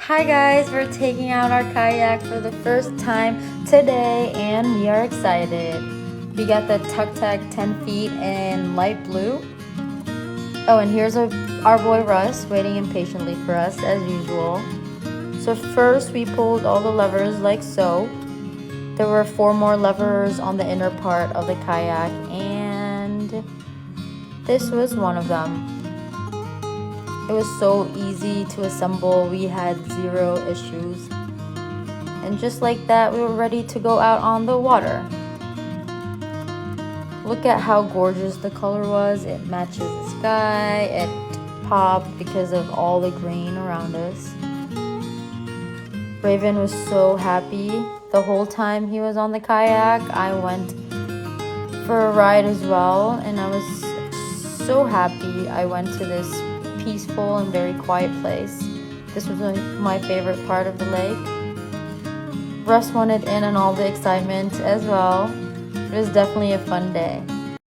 Hi guys, we're taking out our kayak for the first time today and we are excited. We got the Tucktec 10 feet in light blue. Oh, and here's our boy Russ waiting impatiently for us as usual. So first we pulled all the levers like so. There were 4 more levers on the inner part of the kayak and this was one of them. It was so easy to assemble, we had 0 issues. And just like that, we were ready to go out on the water. Look at how gorgeous the color was. It matches the sky, it popped because of all the green around us. Raven was so happy. The whole time he was on the kayak, I went for a ride as well, and I was so happy I went to this peaceful and very quiet place. This was my favorite part of the lake. Russ wanted in on all the excitement as well. It was definitely a fun day.